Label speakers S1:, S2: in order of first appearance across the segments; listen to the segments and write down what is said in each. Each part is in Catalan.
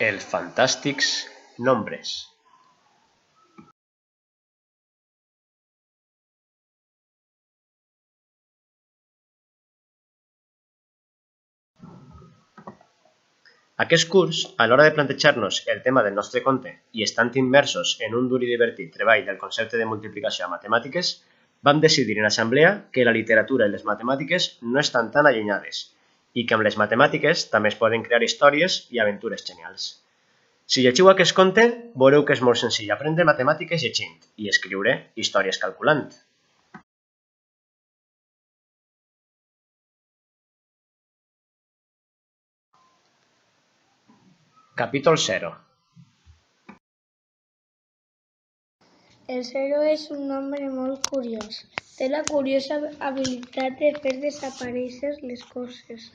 S1: Els fantàstics nombres. Aquest curs, a l'hora de plantejar-nos el tema del nostre conte i estant immersos en un dur i divertit treball del concepte de multiplicació a matemàtiques, vam decidir en assemblea que la literatura i les matemàtiques no estan tan allunyades i que amb les matemàtiques també es poden crear històries i aventures genials. Si llegiu aquest conte, veureu que és molt senzill aprendre matemàtiques llegint i escriure històries calculant. Capítol 0.
S2: El Zero és un nombre molt curiós. Té la curiosa habilitat de fer desaparèixer les coses.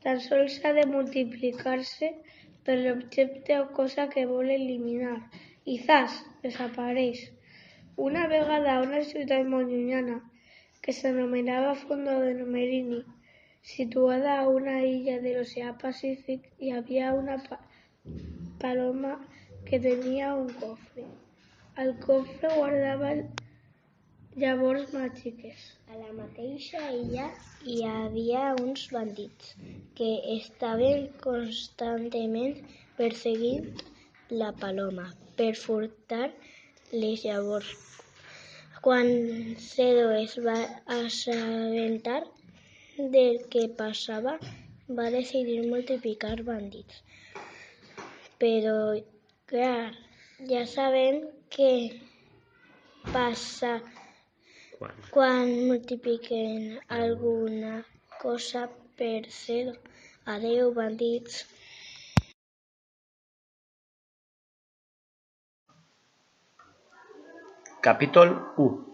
S2: Tan sols ha de multiplicar-se per l'objecte o cosa que vol eliminar i zas, desapareix. Una vegada a una ciutat molt llunyana, que s'anomenava Fondo de Numerini, situada a una illa de l'oceà Pacífic, hi havia una paloma que tenia un cofre. El cofre guardava llavors màgiques.
S3: A la mateixa illa hi havia uns bandits que estaven constantment perseguint la paloma per furtar les llavors. Quan Zero es va assabentar del que passava, va decidir multiplicar bandits. Però, clar, ja sabem què passa quan multipliquen alguna cosa per 0. Adeu, bandits.
S1: Capítol 1.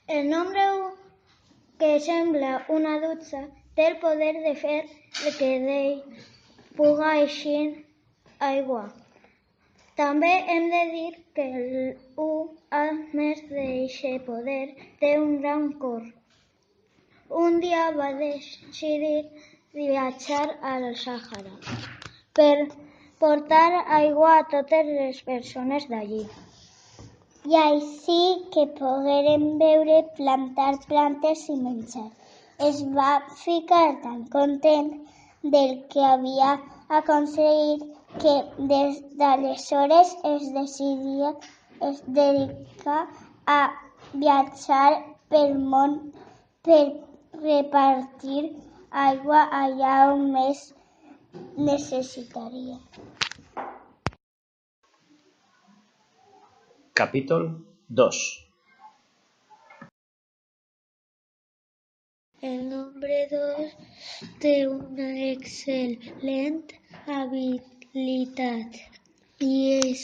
S3: El nombre 1, que sembla una dutxa, té el poder de fer que d'ell puga eixir aigua. També hem de dir que el 1, a més d'eixe poder, té un gran cor. Un dia va decidir viatjar al Sàhara per portar aigua a totes les persones d'allí. I així que pogueren veure plantar plantes i menjar. Es va ficar tan content del que havia aconseguit que des d'aleshores es dedica a viatjar pel món per repartir aigua allà on més necessitaria.
S1: Capítol 2.
S2: El nombre 2 té una excel·lent habilitat i és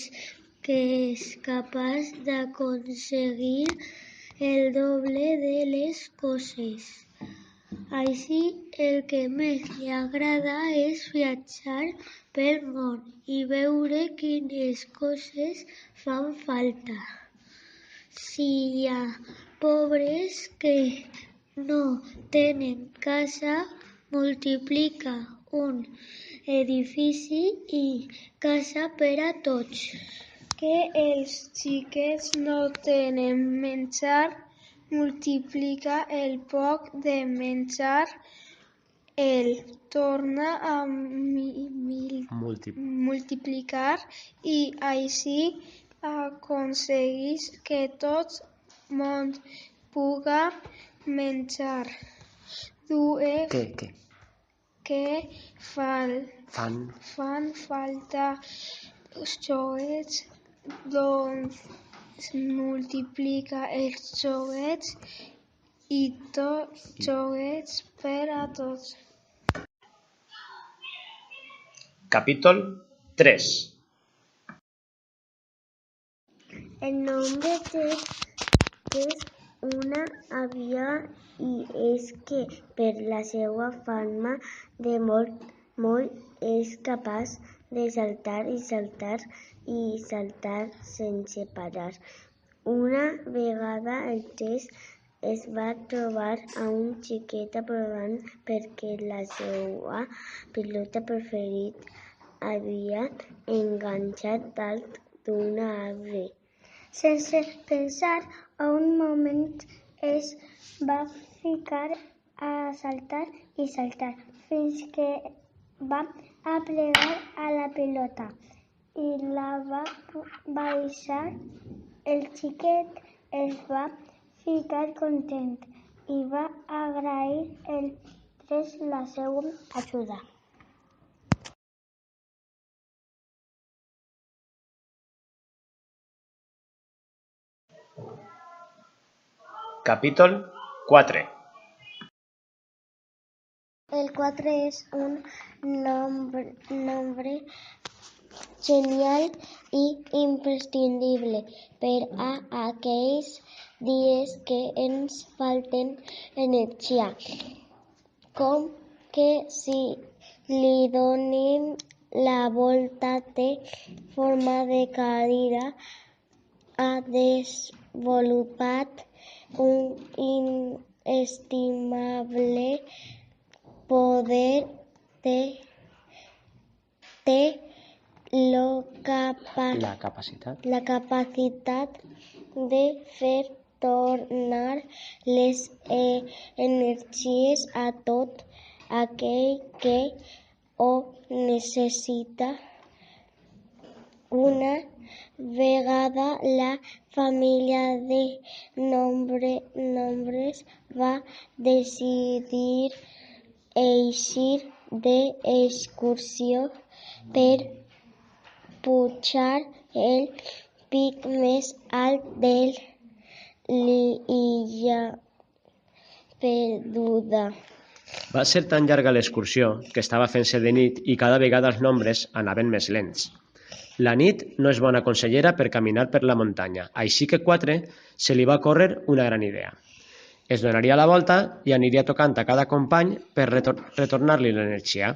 S2: que és capaç d'aconseguir el doble de les coses. Així, el que més li agrada és viatjar pel món i veure quines coses fan falta. Si hi ha pobres que no tenen casa, multiplica un edifici i casa per a tots. Que els xiquets no tenen menjar, multiplica el poc de menjar, el torna a multiplicar i així aconsegueix que tot món puga menjar. Que fan falta joguets, doncs multiplica els joguets i joguets per a tots.
S1: Capítol 3.
S3: El nombre 3 és una àvia i és que per la seva fama de molt és capaç de saltar i saltar i saltar sense parar. Una vegada el 3
S4: es va trobar a un xiquet plorant perquè la seva pilota preferit havia enganxat dalt d'un arbre.
S3: Sense pensar un moment es va ficar a saltar i saltar fins que va aplegar a la pilota i la va baixar. El xiquet es va ficar content i va agrair el tres la seva ajuda.
S1: Capítol 4.
S3: El 4 és un nombre genial i imprescindible per a aquells dies que ens falten energia, com que si li donem la volta té forma de cadira, ha desenvolupat un inestimable poder té la capacitat de fer tornar les energies a tot aquell que ho necessita. Una vegada la família de nombres va decidir eixir d'excursió per pujar el pic més alt de l'illa perduda.
S1: Va ser tan llarga l'excursió que estava fent-se de nit i cada vegada els nombres anaven més lents. La nit no és bona consellera per caminar per la muntanya, així que 4 se li va córrer una gran idea. Es donaria la volta i aniria tocant a cada company per retornar-li l'energia.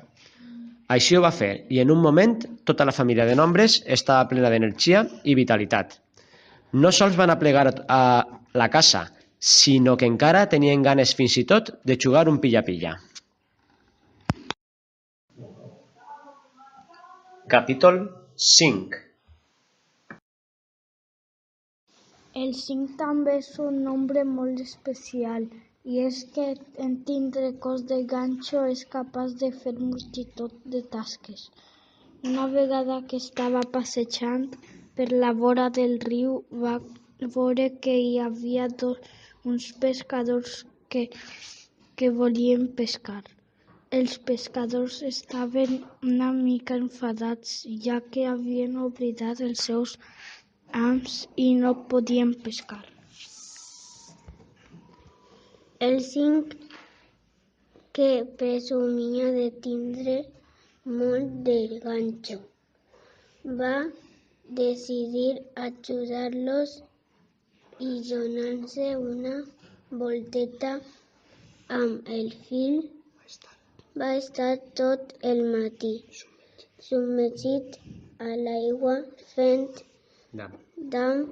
S1: Així ho va fer i en un moment tota la família de nombres estava plena d'energia i vitalitat. No sols van aplegar a la casa, sinó que encara tenien ganes fins i tot de jugar un pilla-pilla. Capítol 5.
S2: El 5 també és un nombre molt especial, i és que en tindre cos de ganxo és capaç de fer multitud de tasques. Una vegada que estava passejant per la vora del riu va veure que hi havia uns pescadors que volien pescar. Els pescadors estaven una mica enfadats, ja que havien oblidat els seus ams i no podien pescar.
S4: El 5, que presumia de tindre molt de ganxo, va decidir ajudar-los i donar-se una volteta amb el fil. Va estar tot el matí submergit a l'aigua fent dam.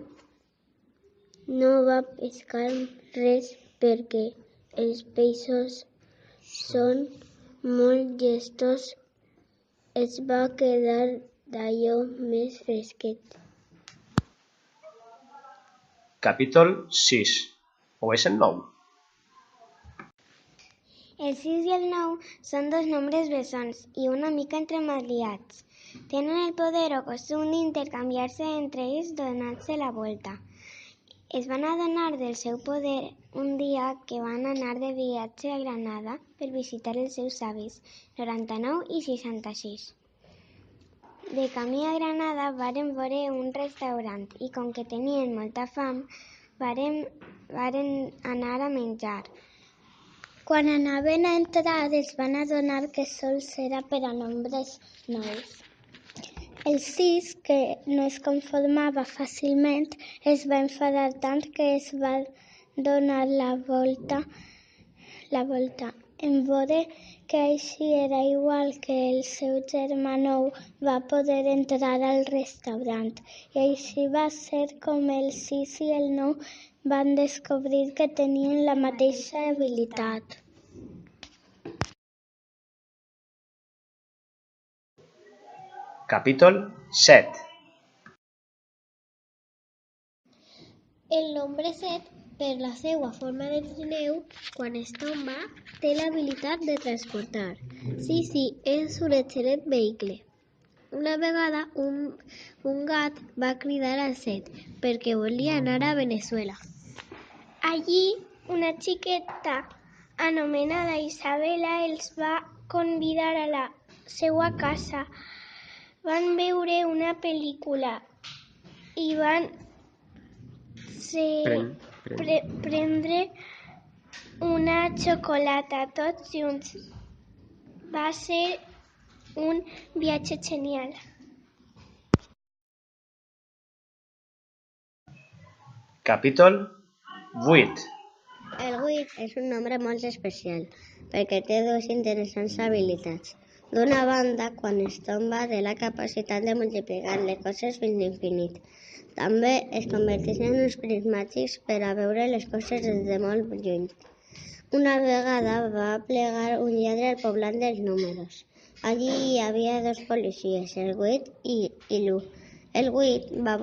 S4: No va pescar res perquè els peixos són molt llestos. Es va quedar d'allò més fresquet.
S1: Capítol 6. O és el 9?
S3: El 6 i el 9 són dos nombres bessons i una mica entremaliats. Tenen el poder o costum d'intercanviar-se entre ells donant-se la volta. Es van adonar del seu poder un dia que van anar de viatge a Granada per visitar els seus avis, 99 i 66. De camí a Granada varen veure un restaurant i com que tenien molta fam, varen anar a menjar. Quan anaven a entrar es van adonar que sols era per a nombres nous. El 6, que no es conformava fàcilment, es va enfadar tant que es va donar la volta. En veure que així era igual que el seu germà nou, va poder entrar al restaurant. I així va ser com el 6 i el 9 van descobrir que tenien la mateixa habilitat.
S1: Capítol 7.
S4: El nombre 7, per la seva forma de trineu, quan es tomba, té l'habilitat de transportar. Sí, és un excel·lent vehicle. Una vegada un gat va cridar al 7 perquè volia anar a Venezuela.
S2: Allí, una xiqueta anomenada Isabela els va convidar a la seva casa. Van veure una pel·lícula i van prendre una xocolata tots junts. Va ser un viatge genial.
S1: Capítol 8.
S4: El 8 és un nombre molt especial perquè té dues interessants habilitats. D'una banda, quan es tomba, té la capacitat de multiplicar les coses fins a l'infinit. També es converteix en uns prismàtics per a veure les coses des de molt lluny. Una vegada va plegar un lladre al poblat dels números. Allí hi havia dos policies, el 8 i l'1. El 8 va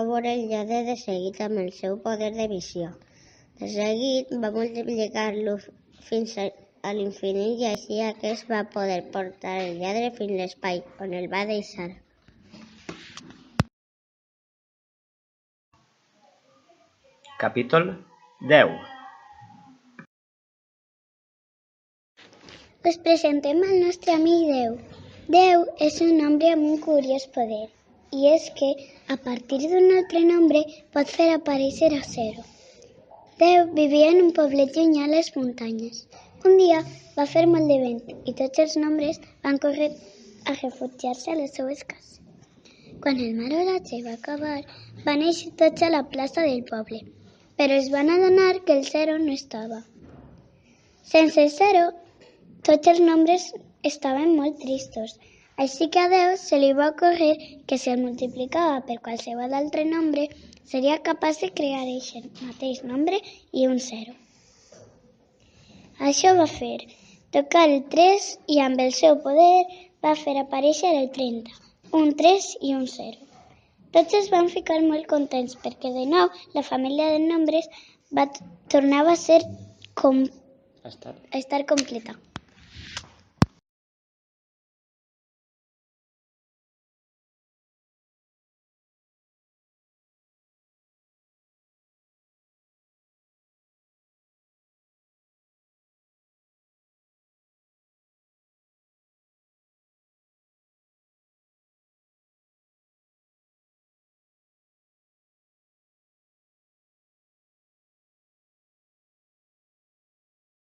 S4: veure el lladre de seguit amb el seu poder de visió. De seguit va multiplicar-lo fins a l'infinit i així aquest va poder portar el lladre fins a l'espai on el va deixar.
S1: Capítol 10.
S3: Us presentem al nostre amic Déu. Déu és un nombre amb un curiós poder, i és que, a partir d'un altre nombre, pot fer aparèixer a 0. Déu vivia en un poblet llunyà a les muntanyes. Un dia va fer molt de vent i tots els nombres van córrer a refugiar-se a les seues cases. Quan el marolatge va acabar, van eixir tots a la plaça del poble, però es van adonar que el 0 no estava. Sense el 0, tots els nombres estaven molt tristos, així que a Déu se li va ocórrer que si el multiplicava per qualsevol altre nombre, seria capaç de crear aquest mateix nombre i un 0. Això va fer tocar el 3 i amb el seu poder va fer aparèixer el 30, un 3 i un 0. Tots es van ficar molt contents perquè de nou la família de nombres tornava a ser estar completa.